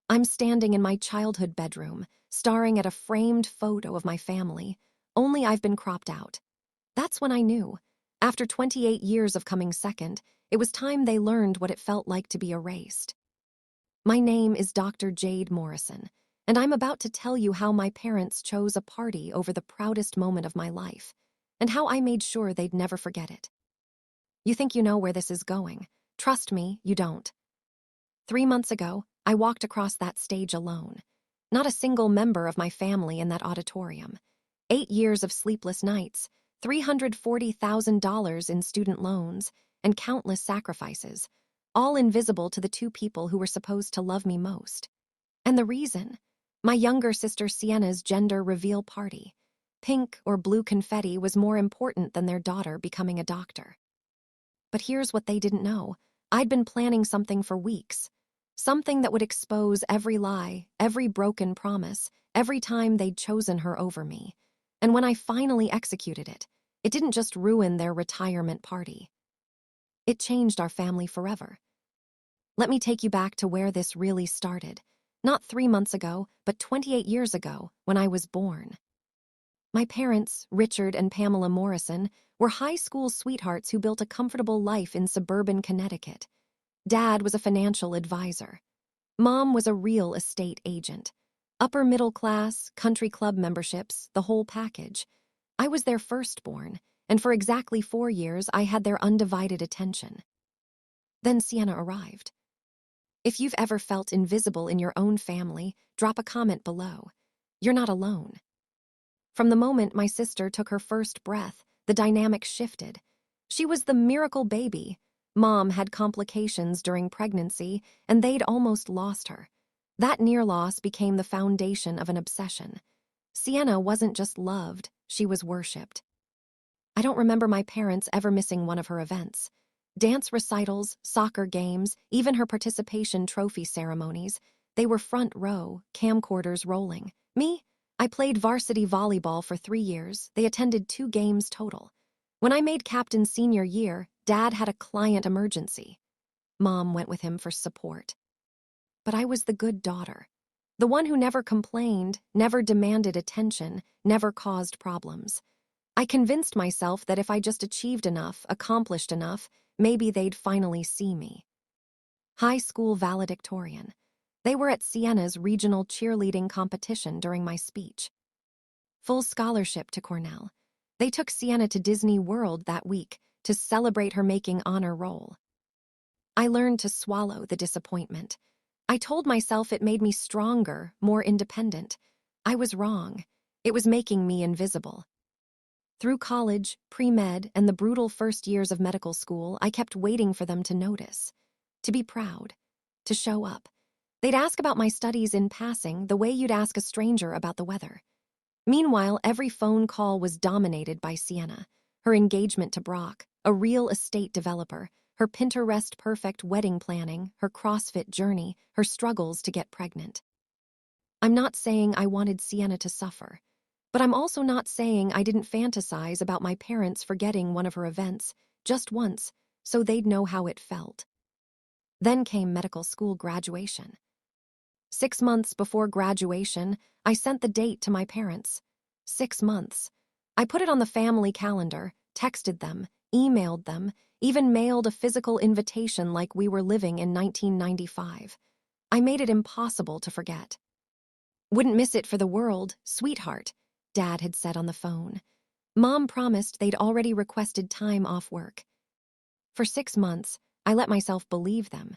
I'm standing in my childhood bedroom, staring at a framed photo of my family, only I've been cropped out. That's when I knew. After 28 years of coming second, it was time they learned what it felt like to be erased. My name is Dr. Jade Morrison, and I'm about to tell you how my parents chose a party over the proudest moment of my life, and how I made sure they'd never forget it. You think you know where this is going. Trust me, you don't. 3 months ago, I walked across that stage alone. Not a single member of my family in that auditorium. 8 years of sleepless nights, $340,000 in student loans, and countless sacrifices, all invisible to the two people who were supposed to love me most. And the reason? My younger sister Sienna's gender reveal party. Pink or blue confetti was more important than their daughter becoming a doctor. But here's what they didn't know. I'd been planning something for weeks. Something that would expose every lie, every broken promise, every time they'd chosen her over me. And when I finally executed it, it didn't just ruin their retirement party. It changed our family forever. Let me take you back to where this really started. Not 3 months ago, but 28 years ago, when I was born. My parents, Richard and Pamela Morrison, were high school sweethearts who built a comfortable life in suburban Connecticut. Dad was a financial advisor. Mom was a real estate agent. Upper middle class, country club memberships, the whole package. I was their firstborn, and for exactly 4 years I had their undivided attention. Then Sienna arrived. If you've ever felt invisible in your own family, drop a comment below. You're not alone. From the moment my sister took her first breath, the dynamic shifted. She was the miracle baby. Mom had complications during pregnancy, and they'd almost lost her. That near loss became the foundation of an obsession. Sienna wasn't just loved, she was worshipped. I don't remember my parents ever missing one of her events. Dance recitals, soccer games, even her participation trophy ceremonies, they were front row, camcorders rolling. Me? I played varsity volleyball for 3 years. They attended 2 games total. When I made captain senior year, Dad had a client emergency. Mom went with him for support. But I was the good daughter. The one who never complained, never demanded attention, never caused problems. I convinced myself that if I just achieved enough, accomplished enough, maybe they'd finally see me. High school valedictorian. They were at Sienna's regional cheerleading competition during my speech. Full scholarship to Cornell. They took Sienna to Disney World that week to celebrate her making honor roll. I learned to swallow the disappointment. I told myself it made me stronger, more independent. I was wrong. It was making me invisible. Through college, pre-med, and the brutal first years of medical school, I kept waiting for them to notice, to be proud, to show up. They'd ask about my studies in passing the way you'd ask a stranger about the weather. Meanwhile, every phone call was dominated by Sienna, her engagement to Brock, a real estate developer, her Pinterest-perfect wedding planning, her CrossFit journey, her struggles to get pregnant. I'm not saying I wanted Sienna to suffer, but I'm also not saying I didn't fantasize about my parents forgetting one of her events, just once, so they'd know how it felt. Then came medical school graduation. 6 months before graduation, I sent the date to my parents. 6 months. I put it on the family calendar, texted them, emailed them, even mailed a physical invitation like we were living in 1995. I made it impossible to forget. Wouldn't miss it for the world, sweetheart, Dad had said on the phone. Mom promised they'd already requested time off work. For 6 months, I let myself believe them.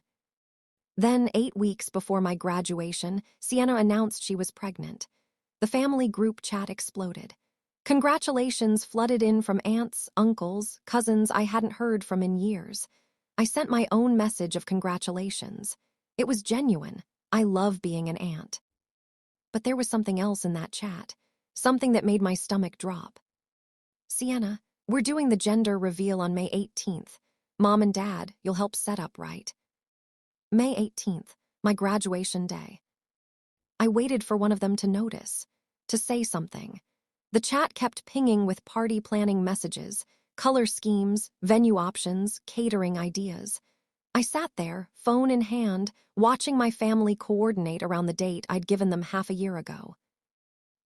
Then, 8 weeks before my graduation, Sienna announced she was pregnant. The family group chat exploded. Congratulations flooded in from aunts, uncles, cousins I hadn't heard from in years. I sent my own message of congratulations. It was genuine. I love being an aunt. But there was something else in that chat, something that made my stomach drop. Sienna, we're doing the gender reveal on May 18th. Mom and Dad, you'll help set up, right? May 18th, my graduation day. I waited for one of them to notice, to say something. The chat kept pinging with party planning messages, color schemes, venue options, catering ideas. I sat there, phone in hand, watching my family coordinate around the date I'd given them half a year ago.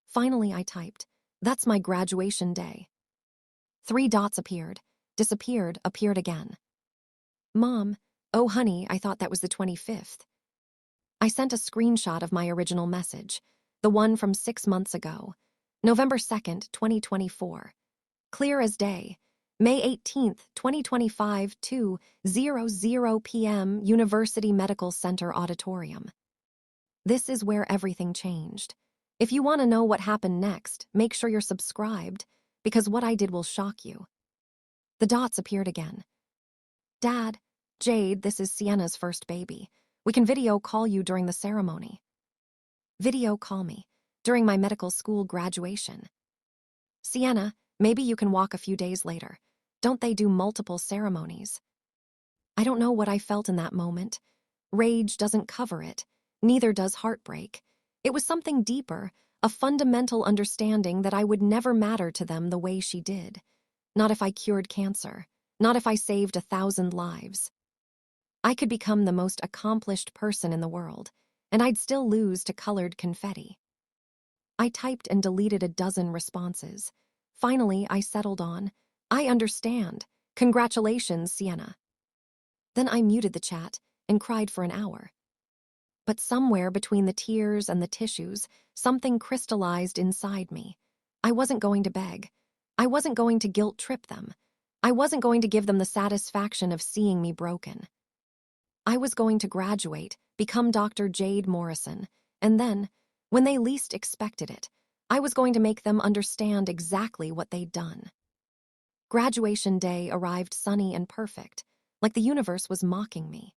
Finally, I typed, "That's my graduation day." 3 dots appeared, disappeared, appeared again. "Mom, oh honey, I thought that was the 25th. I sent a screenshot of my original message, the one from 6 months ago, November 2nd, 2024. Clear as day. May 18th, 2025, 2:00 p.m. University Medical Center Auditorium. This is where everything changed. If you want to know what happened next, make sure you're subscribed, because what I did will shock you. The dots appeared again. "Dad, Jade, this is Sienna's first baby. We can video call you during the ceremony." Video call me, during my medical school graduation. "Sienna, maybe you can walk a few days later. Don't they do multiple ceremonies?" I don't know what I felt in that moment. Rage doesn't cover it, neither does heartbreak. It was something deeper, a fundamental understanding that I would never matter to them the way she did. Not if I cured cancer, not if I saved 1,000 lives. I could become the most accomplished person in the world, and I'd still lose to colored confetti. I typed and deleted a dozen responses. Finally, I settled on, "I understand. Congratulations, Sienna." Then I muted the chat and cried for an hour. But somewhere between the tears and the tissues, something crystallized inside me. I wasn't going to beg. I wasn't going to guilt trip them. I wasn't going to give them the satisfaction of seeing me broken. I was going to graduate, become Dr. Jade Morrison, and then, when they least expected it, I was going to make them understand exactly what they'd done. Graduation day arrived sunny and perfect, like the universe was mocking me.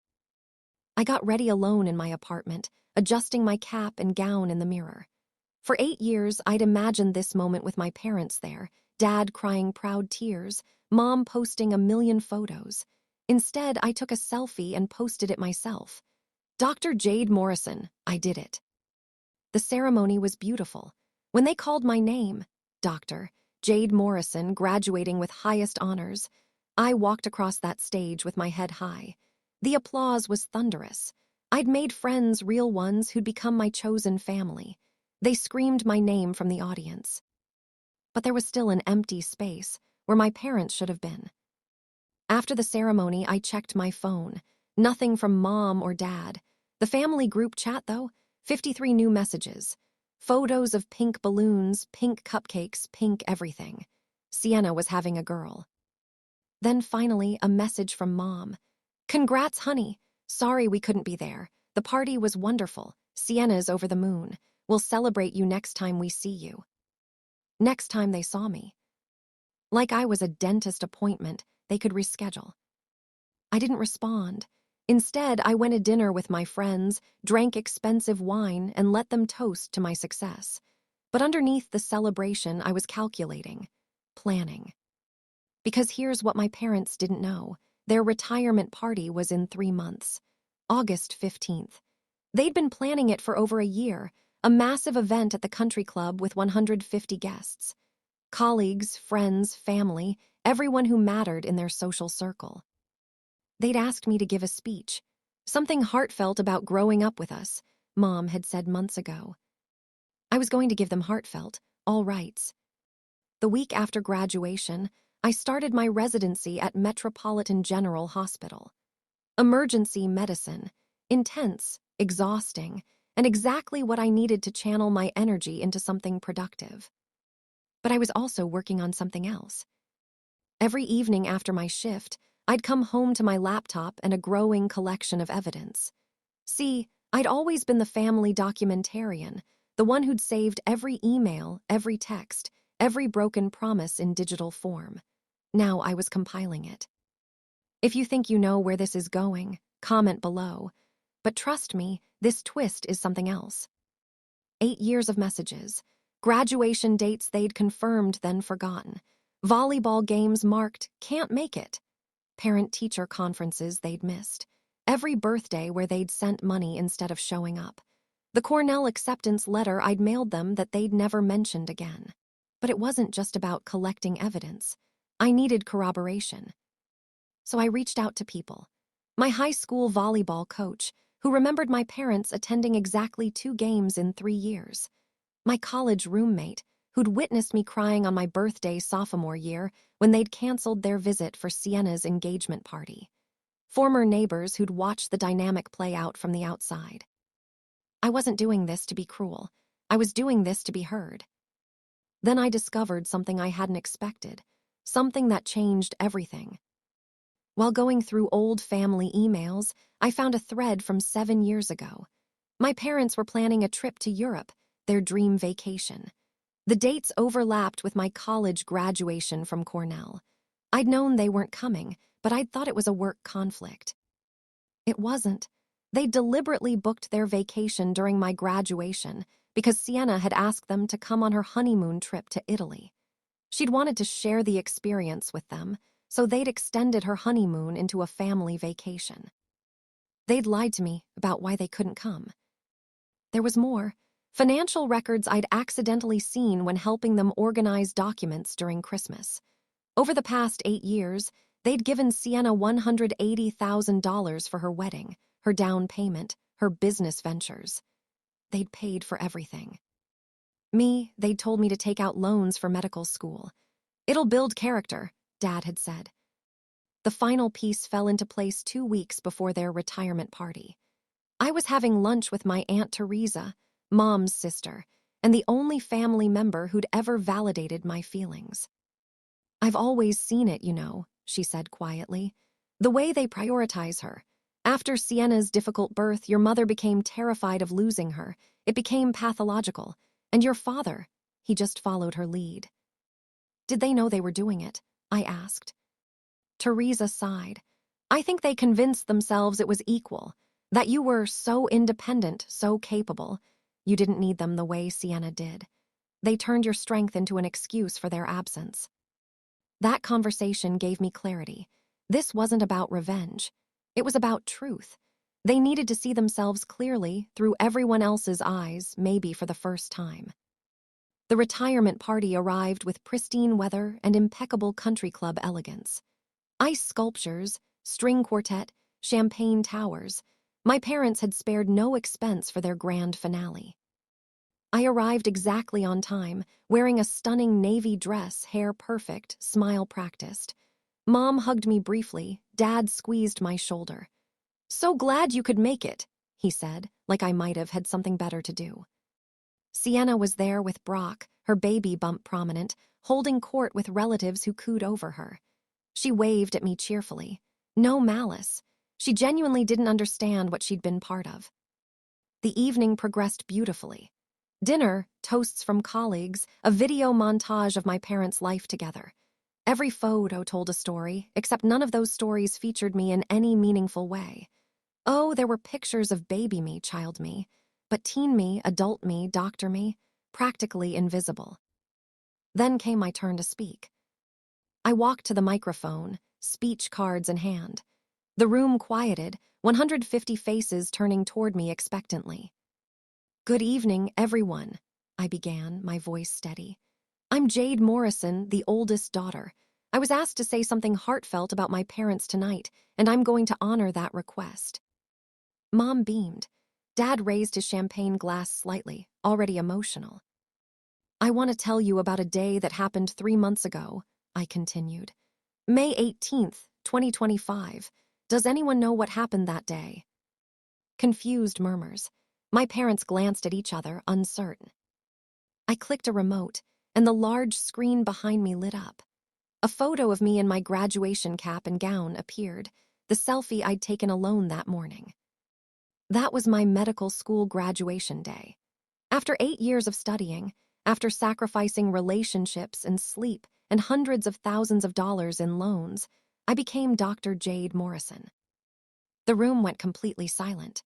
I got ready alone in my apartment, adjusting my cap and gown in the mirror. For 8 years, I'd imagined this moment with my parents there, Dad crying proud tears, Mom posting a million photos. Instead, I took a selfie and posted it myself. "Dr. Jade Morrison, I did it." The ceremony was beautiful. When they called my name, Dr. Jade Morrison, graduating with highest honors, I walked across that stage with my head high. The applause was thunderous. I'd made friends, real ones, who'd become my chosen family. They screamed my name from the audience. But there was still an empty space where my parents should have been. After the ceremony, I checked my phone. Nothing from Mom or Dad. The family group chat, though, 53 new messages. Photos of pink balloons, pink cupcakes, pink everything. Sienna was having a girl. Then finally, a message from Mom. "Congrats, honey. Sorry we couldn't be there. The party was wonderful. Sienna's over the moon. We'll celebrate you next time we see you." Next time they saw me. Like I was a dentist appointment they could reschedule. I didn't respond. Instead, I went to dinner with my friends, drank expensive wine, and let them toast to my success. But underneath the celebration, I was calculating, planning. Because here's what my parents didn't know. Their retirement party was in 3 months, August 15th. They'd been planning it for over a year, a massive event at the country club with 150 guests. Colleagues, friends, family, everyone who mattered in their social circle. They'd asked me to give a speech, something heartfelt about growing up with us, Mom had said months ago. I was going to give them heartfelt, all rights. The week after graduation, I started my residency at Metropolitan General Hospital. Emergency medicine, intense, exhausting, and exactly what I needed to channel my energy into something productive. But I was also working on something else. Every evening after my shift, I'd come home to my laptop and a growing collection of evidence. See, I'd always been the family documentarian, the one who'd saved every email, every text, every broken promise in digital form. Now I was compiling it. If you think you know where this is going, comment below. But trust me, this twist is something else. 8 years of messages, graduation dates they'd confirmed then forgotten, volleyball games marked can't make it, parent-teacher conferences they'd missed, every birthday where they'd sent money instead of showing up, the Cornell acceptance letter I'd mailed them that they'd never mentioned again. But it wasn't just about collecting evidence. I needed corroboration. So I reached out to people. My high school volleyball coach, who remembered my parents attending exactly 2 games in 3 years. My college roommate, who'd witnessed me crying on my birthday sophomore year when they'd canceled their visit for Sienna's engagement party. Former neighbors who'd watched the dynamic play out from the outside. I wasn't doing this to be cruel. I was doing this to be heard. Then I discovered something I hadn't expected, something that changed everything. While going through old family emails, I found a thread from 7 years ago. My parents were planning a trip to Europe, their dream vacation. The dates overlapped with my college graduation from Cornell. I'd known they weren't coming, but I'd thought it was a work conflict. It wasn't. They deliberately booked their vacation during my graduation because Sienna had asked them to come on her honeymoon trip to Italy. She'd wanted to share the experience with them, so they'd extended her honeymoon into a family vacation. They'd lied to me about why they couldn't come. There was more. Financial records I'd accidentally seen when helping them organize documents during Christmas. Over the past 8 years, they'd given Sienna $180,000 for her wedding, her down payment, her business ventures. They'd paid for everything. Me, they'd told me to take out loans for medical school. It'll build character, Dad had said. The final piece fell into place 2 weeks before their retirement party. I was having lunch with my Aunt Teresa, Mom's sister, and the only family member who'd ever validated my feelings. "I've always seen it, she said quietly. "The way they prioritize her. After Sienna's difficult birth, your mother became terrified of losing her. It became pathological. And your father, he just followed her lead." "Did they know they were doing it?" I asked. Teresa sighed. "I think they convinced themselves it was equal, that you were so independent, so capable. You didn't need them the way Sienna did. They turned your strength into an excuse for their absence." That conversation gave me clarity. This wasn't about revenge. It was about truth. They needed to see themselves clearly through everyone else's eyes, maybe for the first time. The retirement party arrived with pristine weather and impeccable country club elegance. Ice sculptures, string quartet, champagne towers. My parents had spared no expense for their grand finale. I arrived exactly on time, wearing a stunning navy dress, hair perfect, smile practiced. Mom hugged me briefly, Dad squeezed my shoulder. "So glad you could make it," he said, like I might have had something better to do. Sienna was there with Brock, her baby bump prominent, holding court with relatives who cooed over her. She waved at me cheerfully. No malice. She genuinely didn't understand what she'd been part of. The evening progressed beautifully. Dinner, toasts from colleagues, a video montage of my parents' life together. Every photo told a story, except none of those stories featured me in any meaningful way. Oh, there were pictures of baby me, child me, but teen me, adult me, doctor me, practically invisible. Then came my turn to speak. I walked to the microphone, speech cards in hand. The room quieted, 150 faces turning toward me expectantly. "Good evening, everyone," I began, my voice steady. "I'm Jade Morrison, the oldest daughter. I was asked to say something heartfelt about my parents tonight, and I'm going to honor that request." Mom beamed. Dad raised his champagne glass slightly, already emotional. "I want to tell you about a day that happened 3 months ago," I continued. "May 18th, 2025. Does anyone know what happened that day?" Confused murmurs. My parents glanced at each other, uncertain. I clicked a remote, and the large screen behind me lit up. A photo of me in my graduation cap and gown appeared, the selfie I'd taken alone that morning. That was my medical school graduation day. After 8 years of studying, after sacrificing relationships and sleep and hundreds of thousands of dollars in loans, I became Dr. Jade Morrison. The room went completely silent.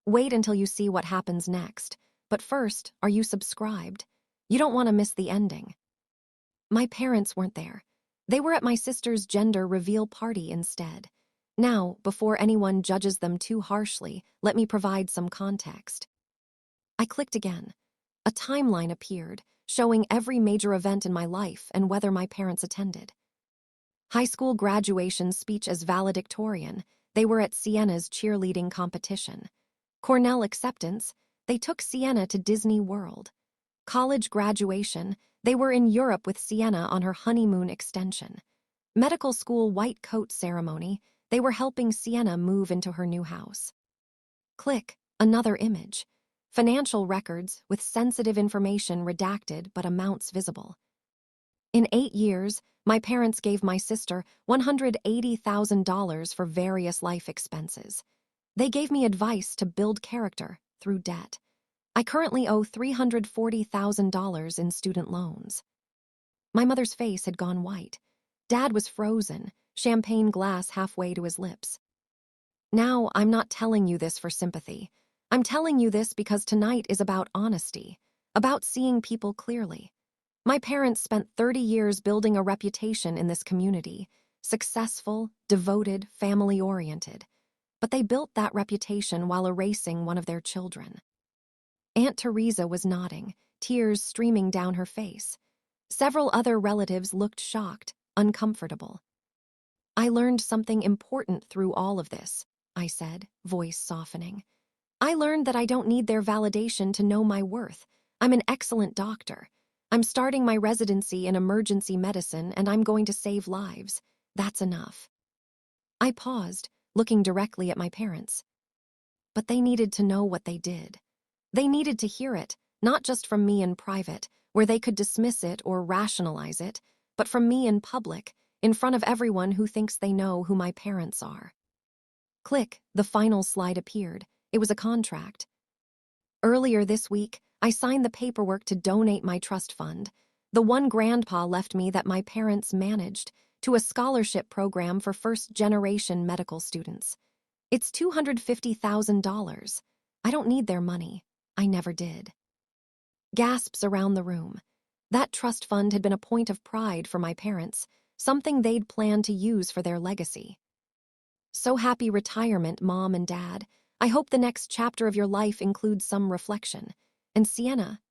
Wait until you see what happens next, but first, are you subscribed? You don't want to miss the ending. My parents weren't there. They were at my sister's gender reveal party instead. Now, before anyone judges them too harshly, let me provide some context. I clicked again. A timeline appeared, showing every major event in my life and whether my parents attended. High school graduation speech as valedictorian, They were at Sienna's cheerleading competition. Cornell acceptance, they took Sienna to Disney World. College graduation, they were in Europe with Sienna on her honeymoon extension. Medical school white coat ceremony, they were helping Sienna move into her new house. Click, another image. Financial records with sensitive information redacted but amounts visible. In 8 years, my parents gave my sister $180,000 for various life expenses. They gave me advice to build character through debt. I currently owe $340,000 in student loans. My mother's face had gone white. Dad was frozen, champagne glass halfway to his lips. Now, I'm not telling you this for sympathy. I'm telling you this because tonight is about honesty, about seeing people clearly. My parents spent 30 years building a reputation in this community, successful, devoted, family-oriented. But they built that reputation while erasing one of their children. Aunt Teresa was nodding, tears streaming down her face. Several other relatives looked shocked, uncomfortable. I learned something important through all of this, I said, voice softening. I learned that I don't need their validation to know my worth. I'm an excellent doctor. I'm starting my residency in emergency medicine and I'm going to save lives. That's enough. I paused, looking directly at my parents. But they needed to know what they did. They needed to hear it, not just from me in private, where they could dismiss it or rationalize it, but from me in public, in front of everyone who thinks they know who my parents are. Click, the final slide appeared. It was a contract. Earlier this week, I signed the paperwork to donate my trust fund, the one grandpa left me that my parents managed, to a scholarship program for first-generation medical students. It's $250,000. I don't need their money. I never did. Gasps around the room. That trust fund had been a point of pride for my parents, something they'd planned to use for their legacy. So happy retirement, Mom and Dad. I hope the next chapter of your life includes some reflection. And Sienna,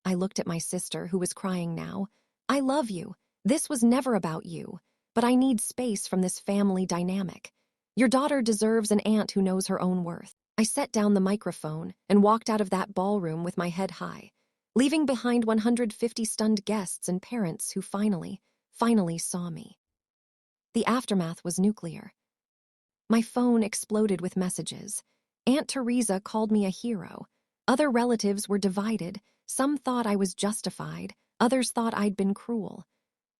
I looked at my sister, who was crying now. I love you. This was never about you, but I need space from this family dynamic. Your daughter deserves an aunt who knows her own worth. I set down the microphone and walked out of that ballroom with my head high, leaving behind 150 stunned guests and parents who finally saw me. The aftermath was nuclear. My phone exploded with messages. Aunt Teresa called me a hero. Other relatives were divided. Some thought I was justified. Others thought I'd been cruel.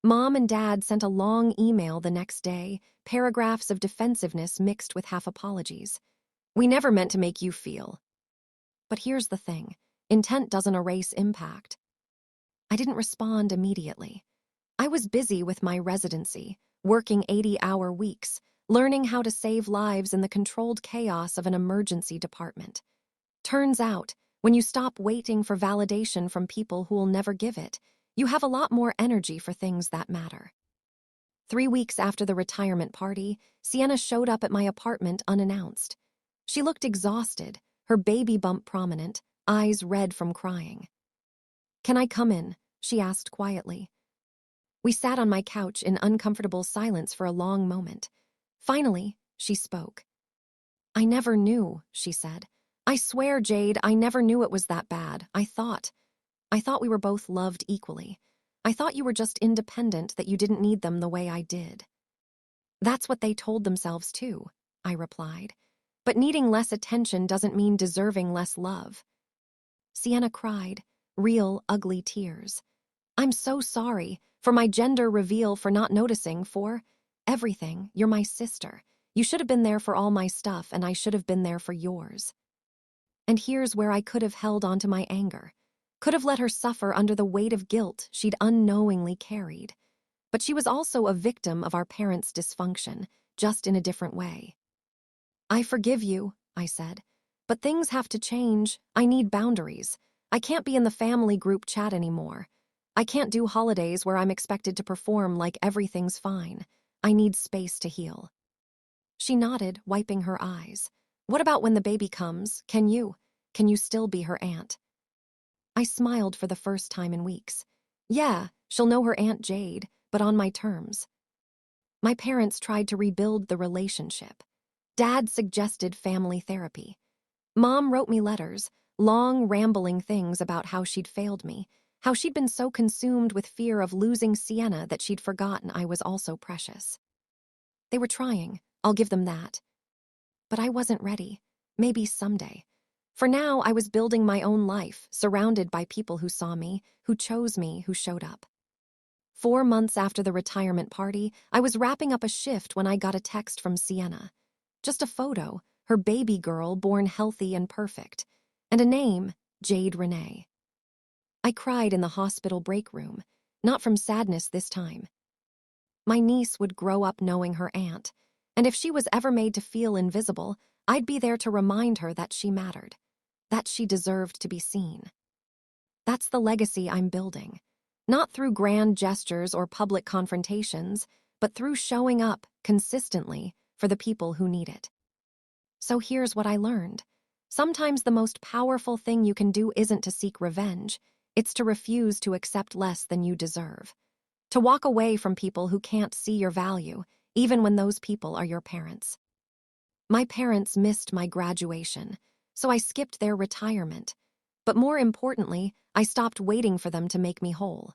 Mom and Dad sent a long email the next day, paragraphs of defensiveness mixed with half apologies. We never meant to make you feel. But here's the thing. Intent doesn't erase impact. I didn't respond immediately. I was busy with my residency, working 80-hour weeks, learning how to save lives in the controlled chaos of an emergency department. Turns out, when you stop waiting for validation from people who will never give it, you have a lot more energy for things that matter. 3 weeks after the retirement party, Sienna showed up at my apartment unannounced. She looked exhausted, her baby bump prominent, eyes red from crying. "Can I come in?" she asked quietly. We sat on my couch in uncomfortable silence for a long moment. Finally, she spoke. "I never knew," she said. "I swear, Jade, I never knew it was that bad. I thought we were both loved equally. I thought you were just independent, that you didn't need them the way I did." "That's what they told themselves too," I replied. "But needing less attention doesn't mean deserving less love." Sienna cried, real, ugly tears. "I'm so sorry, for my gender reveal, for not noticing, for everything. You're my sister. You should have been there for all my stuff, and I should have been there for yours." And here's where I could have held on to my anger. Could have let her suffer under the weight of guilt she'd unknowingly carried. But she was also a victim of our parents' dysfunction, just in a different way. "I forgive you," I said. "But things have to change. I need boundaries. I can't be in the family group chat anymore. I can't do holidays where I'm expected to perform like everything's fine. I need space to heal." She nodded, wiping her eyes. "What about when the baby comes? Can you still be her aunt?" I smiled for the first time in weeks. "Yeah, she'll know her Aunt Jade, but on my terms." My parents tried to rebuild the relationship. Dad suggested family therapy. Mom wrote me letters, long, rambling things about how she'd failed me, how she'd been so consumed with fear of losing Sienna that she'd forgotten I was also precious. They were trying, I'll give them that. But I wasn't ready. Maybe someday. For now, I was building my own life, surrounded by people who saw me, who chose me, who showed up. 4 months after the retirement party, I was wrapping up a shift when I got a text from Sienna. Just a photo, her baby girl born healthy and perfect, and a name, Jade Renee. I cried in the hospital break room, not from sadness this time. My niece would grow up knowing her aunt, and if she was ever made to feel invisible, I'd be there to remind her that she mattered, that she deserved to be seen. That's the legacy I'm building, not through grand gestures or public confrontations, but through showing up consistently for the people who need it. So here's what I learned. Sometimes the most powerful thing you can do isn't to seek revenge, it's to refuse to accept less than you deserve. To walk away from people who can't see your value, even when those people are your parents. My parents missed my graduation, so I skipped their retirement. But more importantly, I stopped waiting for them to make me whole.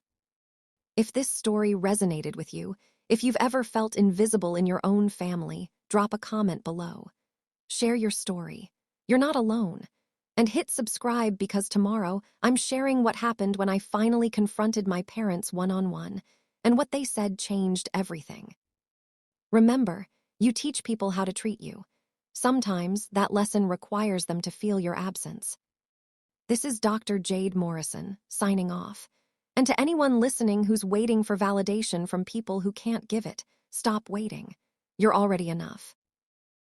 If this story resonated with you, if you've ever felt invisible in your own family, drop a comment below. Share your story. You're not alone. And hit subscribe because tomorrow I'm sharing what happened when I finally confronted my parents one-on-one, and what they said changed everything. Remember, you teach people how to treat you. Sometimes that lesson requires them to feel your absence. This is Dr. Jade Morrison, signing off. And to anyone listening who's waiting for validation from people who can't give it, stop waiting. You're already enough.